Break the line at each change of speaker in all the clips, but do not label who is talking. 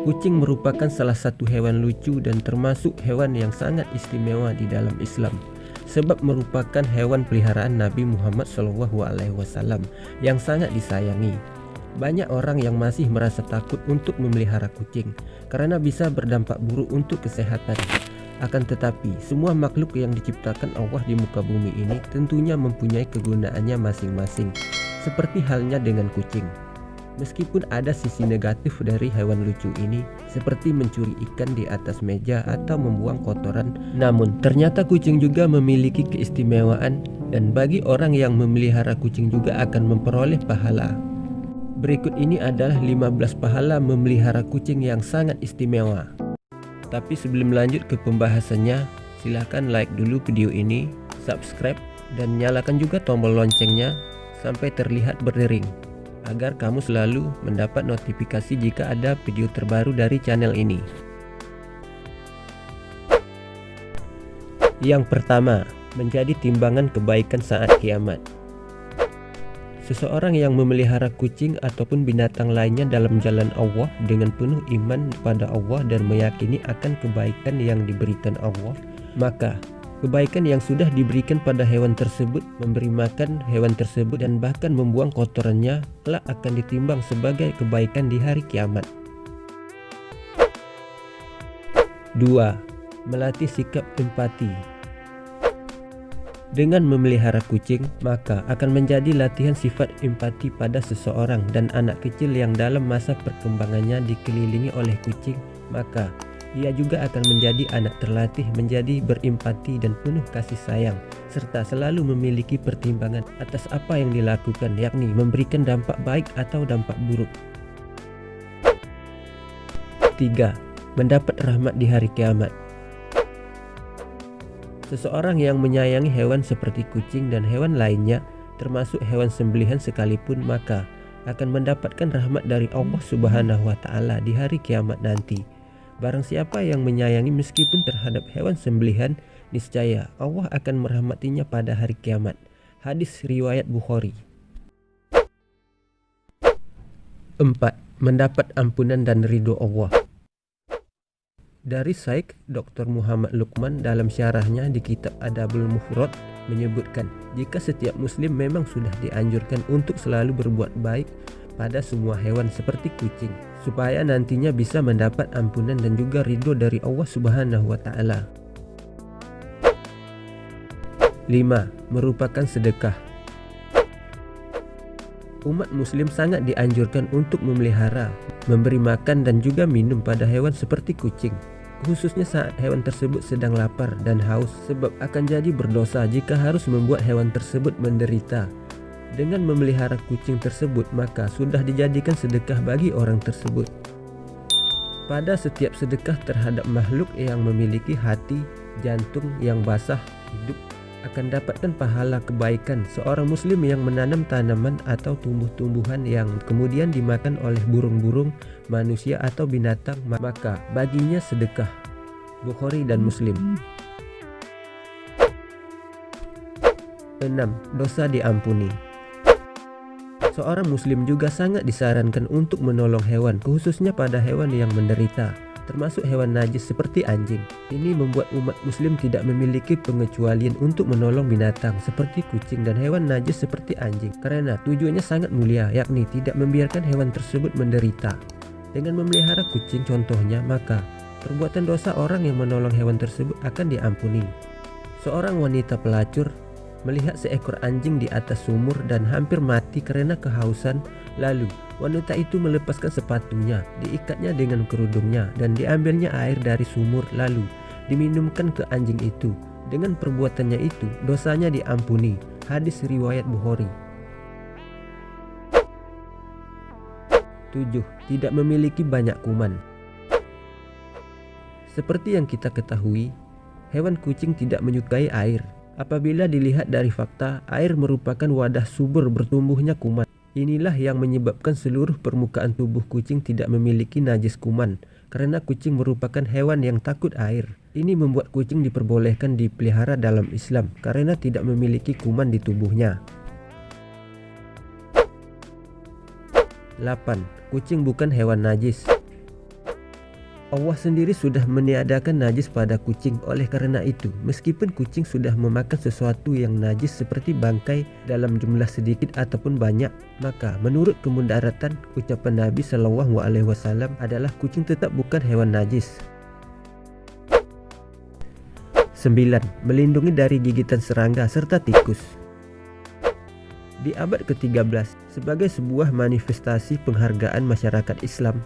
Kucing merupakan salah satu hewan lucu dan termasuk hewan yang sangat istimewa di dalam Islam, sebab merupakan hewan peliharaan Nabi Muhammad SAW yang sangat disayangi. Banyak orang yang masih merasa takut untuk memelihara kucing karena bisa berdampak buruk untuk kesehatan. Akan tetapi, semua makhluk yang diciptakan Allah di muka bumi ini tentunya mempunyai kegunaannya masing-masing, seperti halnya dengan kucing. Meskipun ada sisi negatif dari hewan lucu ini, seperti mencuri ikan di atas meja atau membuang kotoran, namun ternyata kucing juga memiliki keistimewaan, dan bagi orang yang memelihara kucing juga akan memperoleh pahala. Berikut ini adalah 15 pahala memelihara kucing yang sangat istimewa. Tapi sebelum lanjut ke pembahasannya, silahkan like dulu video ini, subscribe, dan nyalakan juga tombol loncengnya sampai terlihat berdering, agar kamu selalu mendapat notifikasi jika ada video terbaru dari channel ini. Yang pertama, menjadi timbangan kebaikan saat kiamat. Seseorang yang memelihara kucing ataupun binatang lainnya dalam jalan Allah dengan penuh iman kepada Allah dan meyakini akan kebaikan yang diberikan Allah, maka kebaikan yang sudah diberikan pada hewan tersebut, memberi makan hewan tersebut dan bahkan membuang kotorannya, kelak akan ditimbang sebagai kebaikan di hari kiamat. 2. Melatih sikap empati. Dengan memelihara kucing, maka akan menjadi latihan sifat empati pada seseorang, dan anak kecil yang dalam masa perkembangannya dikelilingi oleh kucing, maka ia juga akan menjadi anak terlatih menjadi berempati dan penuh kasih sayang, serta selalu memiliki pertimbangan atas apa yang dilakukan, yakni memberikan dampak baik atau dampak buruk. 3. Mendapat rahmat di hari kiamat. Seseorang yang menyayangi hewan seperti kucing dan hewan lainnya, termasuk hewan sembelihan sekalipun, maka akan mendapatkan rahmat dari Allah Subhanahu wa Ta'ala di hari kiamat nanti. Barang siapa yang menyayangi meskipun terhadap hewan sembelihan, niscaya Allah akan merahmatinya pada hari kiamat. Hadis riwayat Bukhari. 4. Mendapat ampunan dan ridho Allah. Dari Syekh Dr. Muhammad Luqman dalam syarahnya di kitab Adabul Mufrad menyebutkan, jika setiap muslim memang sudah dianjurkan untuk selalu berbuat baik pada semua hewan seperti kucing, supaya nantinya bisa mendapat ampunan dan juga ridho dari Allah Subhanahu wa Ta'ala. 5. Merupakan sedekah. Umat muslim sangat dianjurkan untuk memelihara, memberi makan dan juga minum pada hewan seperti kucing, khususnya saat hewan tersebut sedang lapar dan haus, sebab akan jadi berdosa jika harus membuat hewan tersebut menderita. Dengan memelihara kucing tersebut, maka sudah dijadikan sedekah bagi orang tersebut. Pada setiap sedekah terhadap makhluk yang memiliki hati, jantung yang basah, hidup, akan dapatkan pahala kebaikan. Seorang muslim yang menanam tanaman atau tumbuh-tumbuhan yang kemudian dimakan oleh burung-burung, manusia atau binatang, maka baginya sedekah. Bukhari dan Muslim. 6. Dosa diampuni. Seorang muslim juga sangat disarankan untuk menolong hewan, khususnya pada hewan yang menderita, termasuk hewan najis seperti anjing. Ini membuat umat muslim tidak memiliki pengecualian untuk menolong binatang seperti kucing dan hewan najis seperti anjing, karena tujuannya sangat mulia, yakni tidak membiarkan hewan tersebut menderita. Dengan memelihara kucing contohnya, maka perbuatan dosa orang yang menolong hewan tersebut akan diampuni. Seorang wanita pelacur melihat seekor anjing di atas sumur dan hampir mati karena kehausan. Lalu wanita itu melepaskan sepatunya, diikatnya dengan kerudungnya, dan diambilnya air dari sumur lalu diminumkan ke anjing itu. Dengan perbuatannya itu, dosanya diampuni. Hadis riwayat Bukhari. 7. Tidak memiliki banyak kuman. Seperti yang kita ketahui, hewan kucing tidak menyukai air. Apabila dilihat dari fakta, air merupakan wadah subur bertumbuhnya kuman. Inilah yang menyebabkan seluruh permukaan tubuh kucing tidak memiliki najis kuman, karena kucing merupakan hewan yang takut air. Ini membuat kucing diperbolehkan dipelihara dalam Islam karena tidak memiliki kuman di tubuhnya. 8. Kucing bukan hewan najis. Allah sendiri sudah meniadakan najis pada kucing. Oleh karena itu, meskipun kucing sudah memakan sesuatu yang najis seperti bangkai dalam jumlah sedikit ataupun banyak, maka menurut kemudaratan ucapan Nabi Shallallahu Alaihi Wasallam adalah kucing tetap bukan hewan najis. 9. Melindungi dari gigitan serangga serta tikus. Di abad ke-13, sebagai sebuah manifestasi penghargaan masyarakat Islam,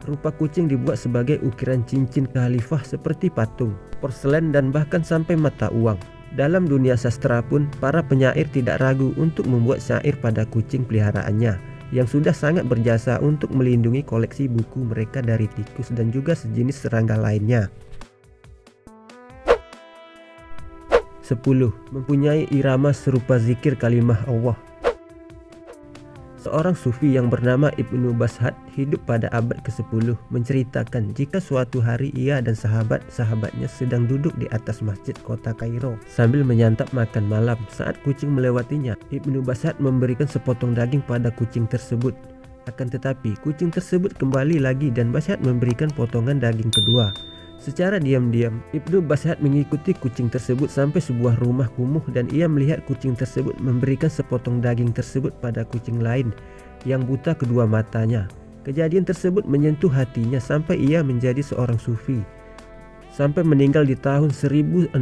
rupa kucing dibuat sebagai ukiran cincin khalifah seperti patung, porselen, dan bahkan sampai mata uang. Dalam dunia sastra pun, para penyair tidak ragu untuk membuat syair pada kucing peliharaannya, yang sudah sangat berjasa untuk melindungi koleksi buku mereka dari tikus dan juga sejenis serangga lainnya. 10. Mempunyai irama serupa zikir kalimah Allah. Seorang sufi yang bernama Ibnu Bashad hidup pada abad ke-10 menceritakan jika suatu hari ia dan sahabat-sahabatnya sedang duduk di atas masjid kota Kairo sambil menyantap makan malam. Saat kucing melewatinya, Ibnu Bashad memberikan sepotong daging pada kucing tersebut. Akan tetapi kucing tersebut kembali lagi dan Bashad memberikan potongan daging kedua. Secara diam-diam, Ibnu Bashad mengikuti kucing tersebut sampai sebuah rumah kumuh dan ia melihat kucing tersebut memberikan sepotong daging tersebut pada kucing lain yang buta kedua matanya. Kejadian tersebut menyentuh hatinya sampai ia menjadi seorang sufi, sampai meninggal di tahun 1067.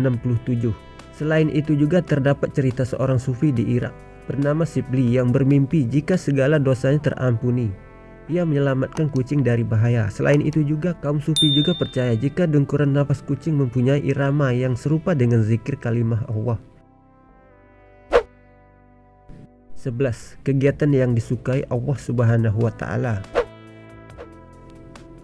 Selain itu juga terdapat cerita seorang sufi di Irak bernama Sibli yang bermimpi jika segala dosanya terampuni. Ia menyelamatkan kucing dari bahaya. Selain itu juga kaum sufi juga percaya jika dengkuran nafas kucing mempunyai irama yang serupa dengan zikir kalimah Allah. 11. Kegiatan yang disukai Allah Subhanahu wa Ta'ala.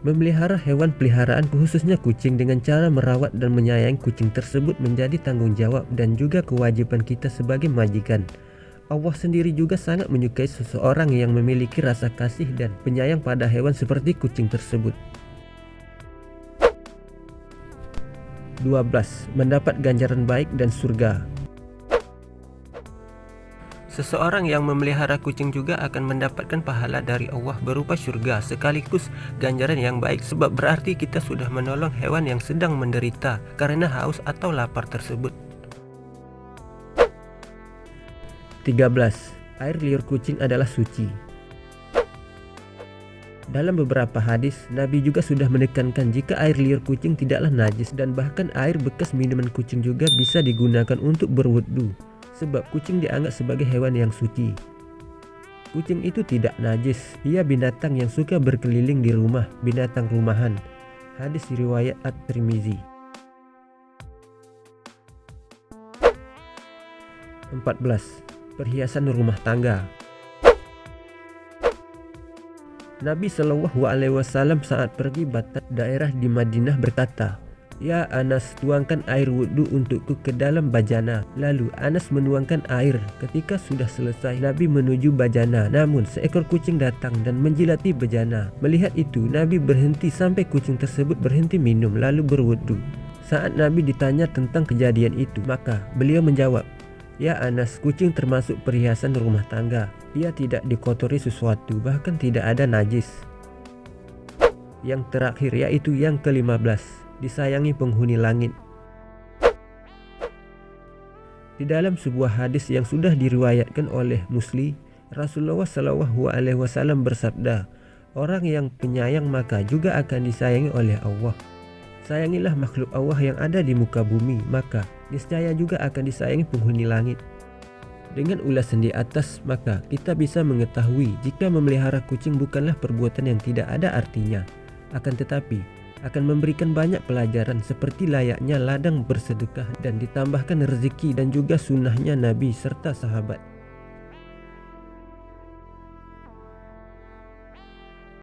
Memelihara hewan peliharaan khususnya kucing dengan cara merawat dan menyayangi kucing tersebut menjadi tanggung jawab dan juga kewajiban kita sebagai majikan. Allah sendiri juga sangat menyukai seseorang yang memiliki rasa kasih dan penyayang pada hewan seperti kucing tersebut. 12. Mendapat ganjaran baik dan surga. Seseorang yang memelihara kucing juga akan mendapatkan pahala dari Allah berupa surga sekaligus ganjaran yang baik, sebab berarti kita sudah menolong hewan yang sedang menderita karena haus atau lapar tersebut. 13. Air liur kucing adalah suci. Dalam beberapa hadis, Nabi juga sudah menekankan jika air liur kucing tidaklah najis dan bahkan air bekas minuman kucing juga bisa digunakan untuk berwudu, sebab kucing dianggap sebagai hewan yang suci. Kucing itu tidak najis, ia binatang yang suka berkeliling di rumah, binatang rumahan. Hadis riwayat At-Tirmizi. 14. Perhiasan rumah tangga. Nabi Shallallahu Alaihi Wasallam saat pergi batas daerah di Madinah berkata, "Ya Anas, tuangkan air wudhu untukku ke dalam bajana." Lalu Anas menuangkan air. Ketika sudah selesai, Nabi menuju bajana. Namun seekor kucing datang dan menjilati bajana. Melihat itu, Nabi berhenti sampai kucing tersebut berhenti minum lalu berwudhu. Saat Nabi ditanya tentang kejadian itu, maka beliau menjawab, "Ya Anas, kucing termasuk perhiasan rumah tangga. Ia tidak dikotori sesuatu, bahkan tidak ada najis." Yang terakhir yaitu yang ke-15, disayangi penghuni langit. Di dalam sebuah hadis yang sudah diriwayatkan oleh Muslim, Rasulullah Shallallahu Alaihi Wasallam bersabda, "Orang yang penyayang maka juga akan disayangi oleh Allah. Sayangilah makhluk Allah yang ada di muka bumi, maka niscaya juga akan disayangi penghuni langit." Dengan ulasan di atas, maka kita bisa mengetahui jika memelihara kucing bukanlah perbuatan yang tidak ada artinya, akan tetapi akan memberikan banyak pelajaran seperti layaknya ladang bersedekah dan ditambahkan rezeki dan juga sunnahnya Nabi serta sahabat.